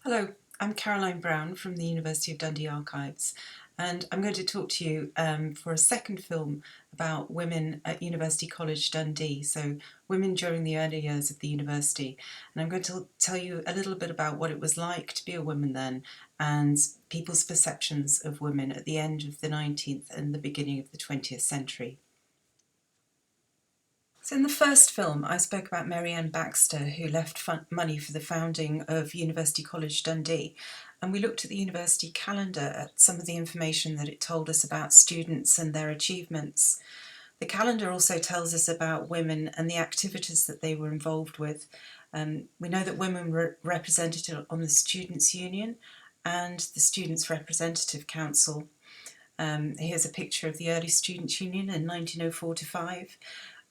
Hello, I'm Caroline Brown from the University of Dundee Archives, and I'm going to talk to you for a second film about women at University College Dundee, so women during the early years of the university. And I'm going to tell you a little bit about what it was like to be a woman then and people's perceptions of women at the end of the 19th and the beginning of the 20th century. So in the first film, I spoke about Mary Ann Baxter, who left money for the founding of University College Dundee. And we looked at the university calendar at some of the information that it told us about students and their achievements. The calendar also tells us about women and the activities that they were involved with. We know that women were represented on the Students' Union and the Students' Representative Council. Here's a picture of the early Students' Union in 1904-5.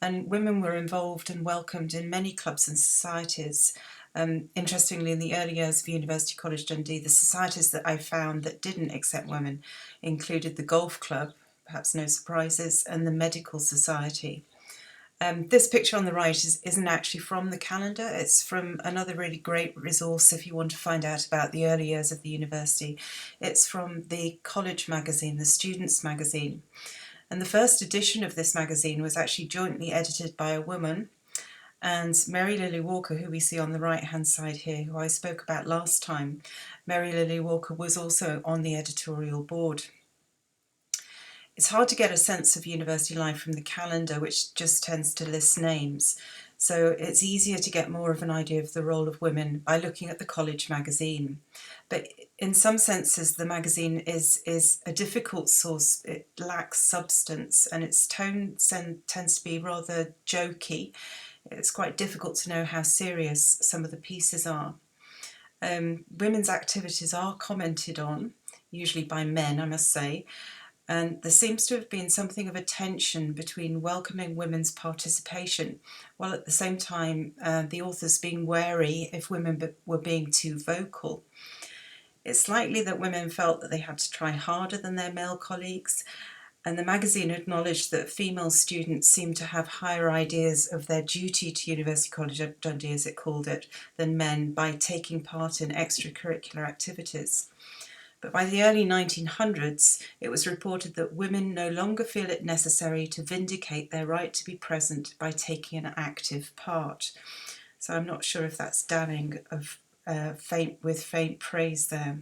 And women were involved and welcomed in many clubs and societies. Interestingly, in the early years of University College Dundee, the societies that I found that didn't accept women included the Golf Club, perhaps no surprises, and the Medical Society. This picture on the right isn't actually from the calendar. It's from another really great resource if you want to find out about the early years of the university. It's from the college magazine, the Students' Magazine. And the first edition of this magazine was actually jointly edited by a woman, and Mary Lily Walker, who we see on the right-hand side here, who I spoke about last time. Mary Lily Walker was also on the editorial board. It's hard to get a sense of university life from the calendar, which just tends to list names. So it's easier to get more of an idea of the role of women by looking at the college magazine. But in some senses, the magazine is a difficult source. It lacks substance and its tone tends to be rather jokey. It's quite difficult to know how serious some of the pieces are. Women's activities are commented on, usually by men, I must say, and there seems to have been something of a tension between welcoming women's participation, while at the same time the authors being wary if women were being too vocal. It's likely that women felt that they had to try harder than their male colleagues, and the magazine acknowledged that female students seemed to have higher ideas of their duty to University College Dundee, as it called it, than men by taking part in extracurricular activities. But by the early 1900s, it was reported that women no longer feel it necessary to vindicate their right to be present by taking an active part. So I'm not sure if that's damning of faint praise there.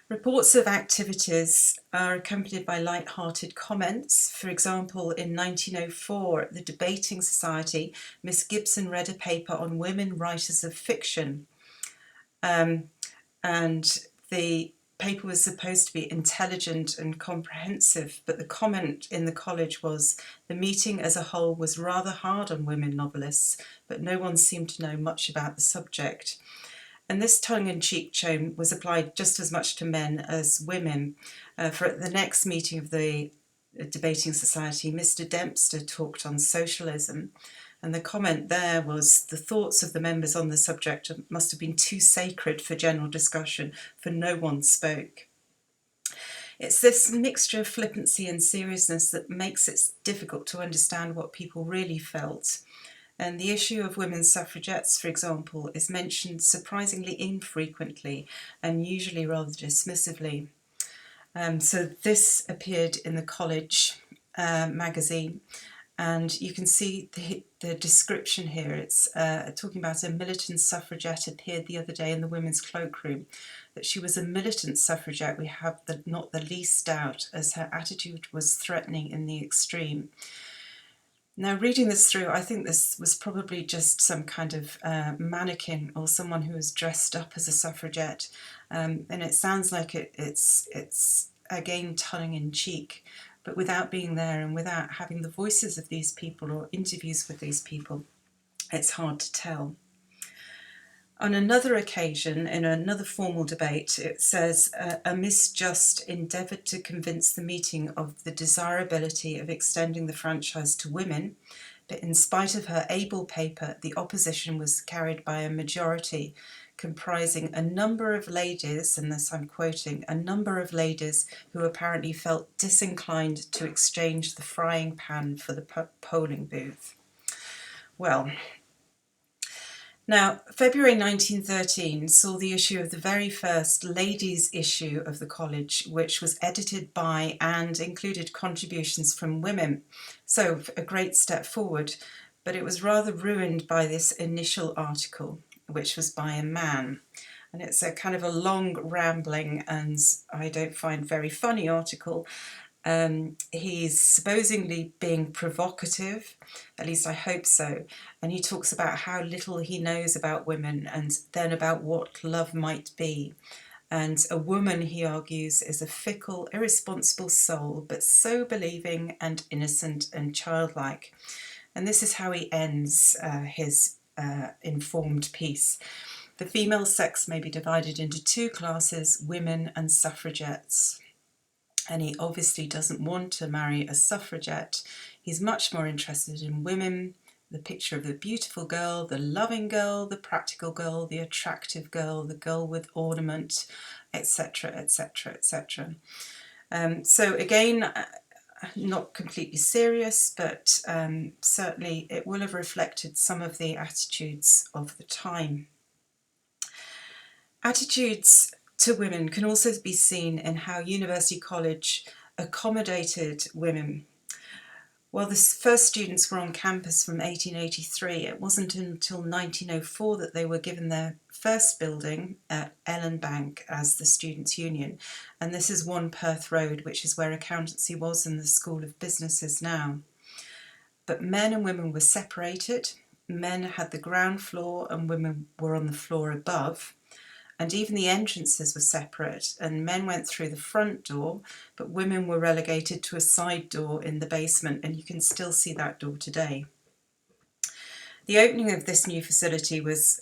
Reports of activities are accompanied by light-hearted comments. For example, in 1904, at the Debating Society, Miss Gibson read a paper on women writers of fiction. And the paper was supposed to be intelligent and comprehensive, but the comment in the college was, the meeting as a whole was rather hard on women novelists, but no one seemed to know much about the subject. And this tongue-in-cheek tone was applied just as much to men as women. For at the next meeting of the Debating Society, Mr. Dempster talked on socialism, and the comment there was, the thoughts of the members on the subject must have been too sacred for general discussion, for no one spoke. It's this mixture of flippancy and seriousness that makes it difficult to understand what people really felt. And the issue of women's suffragettes, for example, is mentioned surprisingly infrequently and usually rather dismissively. So this appeared in the college magazine, and you can see the description here. It's talking about a militant suffragette appeared the other day in the women's cloakroom. That she was a militant suffragette, we have not the least doubt, as her attitude was threatening in the extreme. Now, reading this through, I think this was probably just some kind of mannequin or someone who was dressed up as a suffragette, and it sounds like it's again tongue-in-cheek, but without being there and without having the voices of these people or interviews with these people, it's hard to tell. On another occasion, in another formal debate, it says, a Miss Just endeavoured to convince the meeting of the desirability of extending the franchise to women, but in spite of her able paper, the opposition was carried by a majority comprising a number of ladies, and this I'm quoting, a number of ladies who apparently felt disinclined to exchange the frying pan for the polling booth. Well, Now, February 1913 saw the issue of the very first ladies' issue of the college, which was edited by and included contributions from women. So, a great step forward, but it was rather ruined by this initial article, which was by a man. And it's a kind of a long, rambling, and I don't find very funny article. He's supposedly being provocative, at least I hope so, and he talks about how little he knows about women and then about what love might be. And a woman, he argues, is a fickle, irresponsible soul, but so believing and innocent and childlike. And this is how he ends his informed piece. The female sex may be divided into two classes, women and suffragettes. And he obviously doesn't want to marry a suffragette. He's much more interested in women, the picture of the beautiful girl, the loving girl, the practical girl, the attractive girl, the girl with ornament, etc., etc., etc. So again, not completely serious, but certainly it will have reflected some of the attitudes of the time. Attitudes to women can also be seen in how University College accommodated women. While the first students were on campus from 1883, it wasn't until 1904 that they were given their first building at Ellenbank as the Students' Union, and this is 1 Perth Road, which is where accountancy was and the School of Business is now. But men and women were separated. Men had the ground floor and women were on the floor above. And even the entrances were separate, and men went through the front door, but women were relegated to a side door in the basement, and you can still see that door today. The opening of this new facility was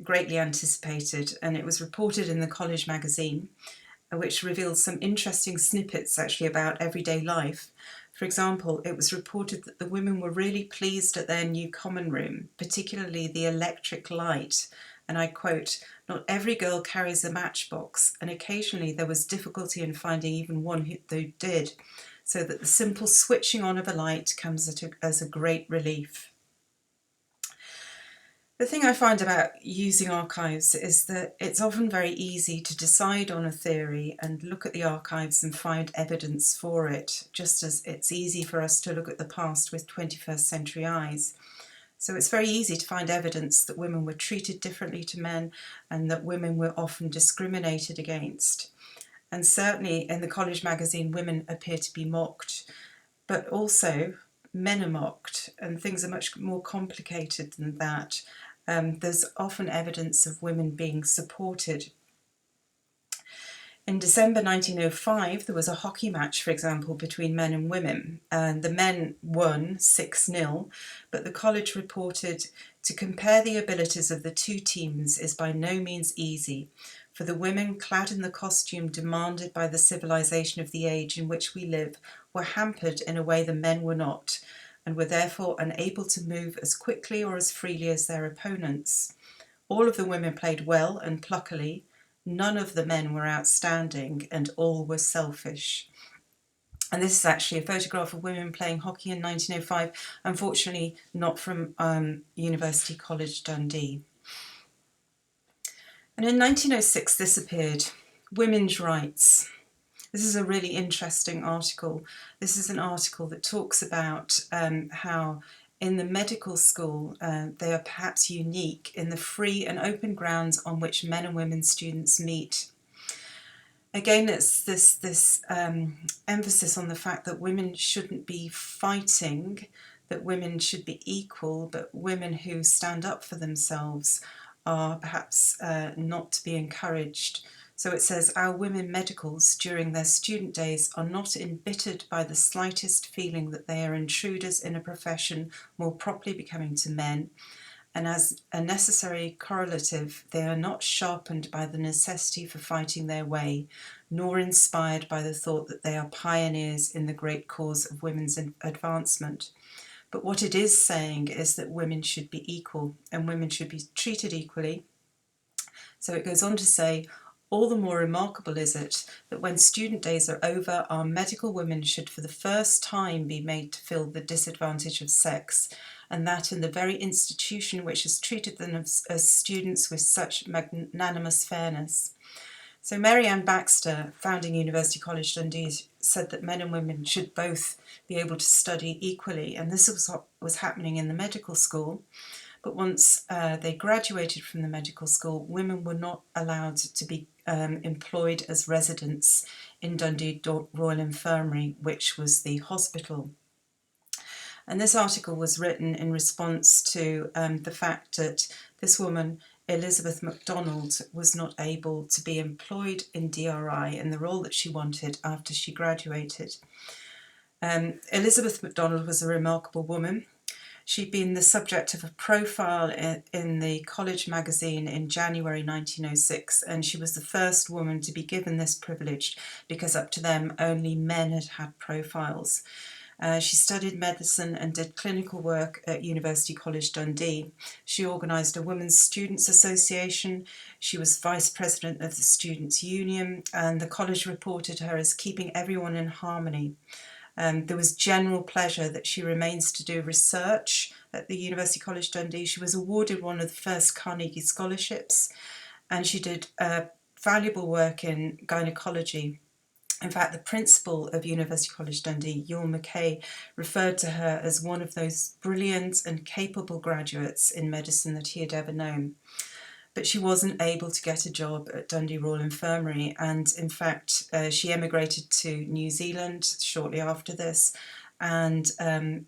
greatly anticipated, and it was reported in the college magazine, which revealed some interesting snippets actually about everyday life. For example, it was reported that the women were really pleased at their new common room, particularly the electric light. And I quote, "Not every girl carries a matchbox, and occasionally there was difficulty in finding even one who did, so that the simple switching on of a light comes as a great relief." The thing I find about using archives is that it's often very easy to decide on a theory and look at the archives and find evidence for it, just as it's easy for us to look at the past with 21st century eyes. So it's very easy to find evidence that women were treated differently to men and that women were often discriminated against. And certainly in the college magazine, women appear to be mocked, but also men are mocked, and things are much more complicated than that. There's often evidence of women being supported. In December 1905, there was a hockey match, for example, between men and women, and the men won 6-0, but the college reported, "To compare the abilities of the two teams is by no means easy, for the women, clad in the costume demanded by the civilization of the age in which we live, were hampered in a way the men were not, and were therefore unable to move as quickly or as freely as their opponents. All of the women played well and pluckily. None of the men were outstanding, and all were selfish." And this is actually a photograph of women playing hockey in 1905, unfortunately not from University College Dundee. And in 1906 this appeared, "Women's Rights." This is a really interesting article. This is an article that talks about how in the medical school they are perhaps unique in the free and open grounds on which men and women students meet. Again, it's this emphasis on the fact that women shouldn't be fighting, that women should be equal, but women who stand up for themselves are perhaps not to be encouraged. So it says, "Our women medicals during their student days are not embittered by the slightest feeling that they are intruders in a profession more properly becoming to men, and as a necessary correlative, they are not sharpened by the necessity for fighting their way, nor inspired by the thought that they are pioneers in the great cause of women's advancement. But what it is saying is that women should be equal, and women should be treated equally." So it goes on to say, "All the more remarkable is it that when student days are over, our medical women should for the first time be made to feel the disadvantage of sex, and that in the very institution which has treated them as students with such magnanimous fairness. So Mary Ann Baxter, founding University College Dundee, said that men and women should both be able to study equally, and this was what was happening in the medical school. But once they graduated from the medical school, women were not allowed to be employed as residents in Dundee Royal Infirmary, which was the hospital. And this article was written in response to the fact that this woman, Elizabeth MacDonald, was not able to be employed in DRI in the role that she wanted after she graduated. Elizabeth MacDonald was a remarkable woman. She'd been the subject of a profile in the College magazine in January 1906, and she was the first woman to be given this privilege because up to then only men had had profiles. She studied medicine and did clinical work at University College Dundee. She organised a Women's Students' Association. She was vice president of the Students' Union, and the college reported her as keeping everyone in harmony. There was general pleasure that she remains to do research at the University College Dundee. She was awarded one of the first Carnegie scholarships, and she did valuable work in gynecology. In fact, the principal of University College Dundee, Ewell Mackay, referred to her as one of those brilliant and capable graduates in medicine that he had ever known. But she wasn't able to get a job at Dundee Royal Infirmary, and in fact she emigrated to New Zealand shortly after this and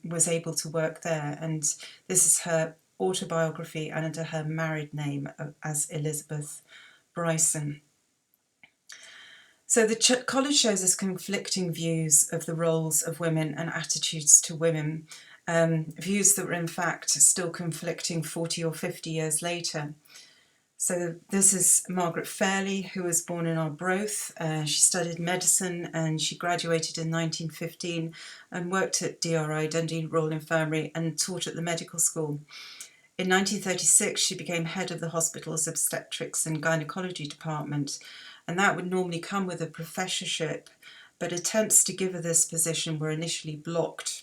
was able to work there. And this is her autobiography and under her married name as Elizabeth Bryson. So the college shows us conflicting views of the roles of women and attitudes to women, views that were in fact still conflicting 40 or 50 years later. So this is Margaret Fairley, who was born in Arbroath. She studied medicine and she graduated in 1915 and worked at DRI, Dundee Royal Infirmary, and taught at the medical school. In 1936, she became head of the hospital's obstetrics and gynecology department, and that would normally come with a professorship, but attempts to give her this position were initially blocked.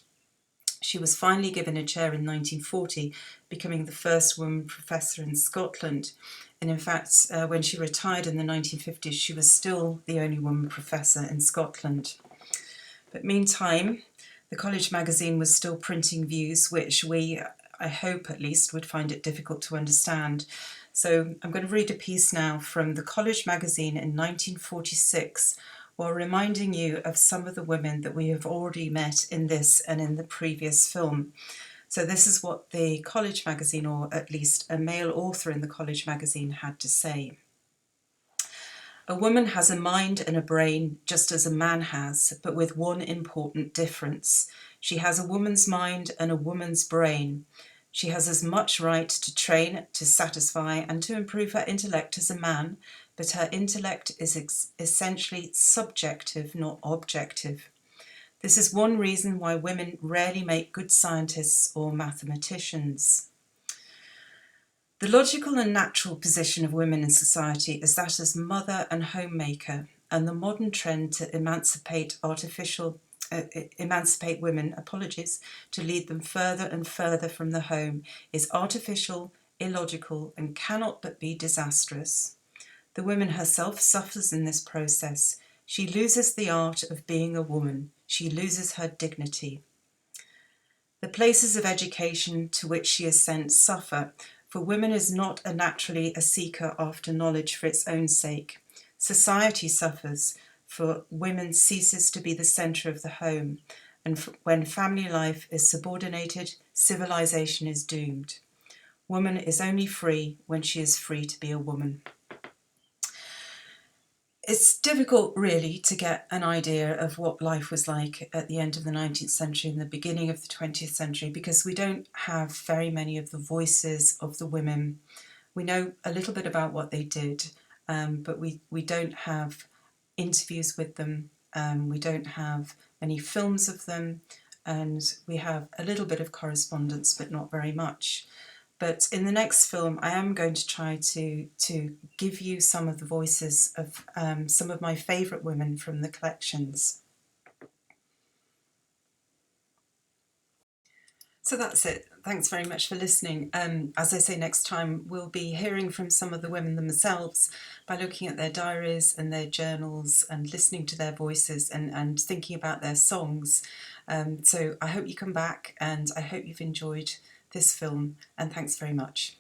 She was finally given a chair in 1940, becoming the first woman professor in Scotland. And in fact, when she retired in the 1950s, she was still the only woman professor in Scotland. But meantime, the college magazine was still printing views which we, I hope at least, would find it difficult to understand. So I'm going to read a piece now from the college magazine in 1946, while reminding you of some of the women that we have already met in this and in the previous film. So this is what the college magazine, or at least a male author in the college magazine, had to say. A woman has a mind and a brain just as a man has, but with one important difference. She has a woman's mind and a woman's brain. She has as much right to train, to satisfy, and to improve her intellect as a man, but her intellect is essentially subjective, not objective. This is one reason why women rarely make good scientists or mathematicians. The logical and natural position of women in society is that as mother and homemaker, and the modern trend to emancipate women, to lead them further and further from the home is artificial, illogical, and cannot but be disastrous. The woman herself suffers in this process. She loses the art of being a woman. She loses her dignity. The places of education to which she is sent suffer, for woman is not naturally a seeker after knowledge for its own sake. Society suffers, for women ceases to be the centre of the home, and when family life is subordinated, civilization is doomed. Woman is only free when she is free to be a woman. It's difficult, really, to get an idea of what life was like at the end of the 19th century and the beginning of the 20th century because we don't have very many of the voices of the women. We know a little bit about what they did, but we don't have interviews with them. We don't have many films of them, and we have a little bit of correspondence, but not very much. But in the next film, I am going to try to give you some of the voices of some of my favourite women from the collections. So that's it. Thanks very much for listening. As I say, next time we'll be hearing from some of the women themselves by looking at their diaries and their journals and listening to their voices and thinking about their songs. So I hope you come back, and I hope you've enjoyed this film, and thanks very much.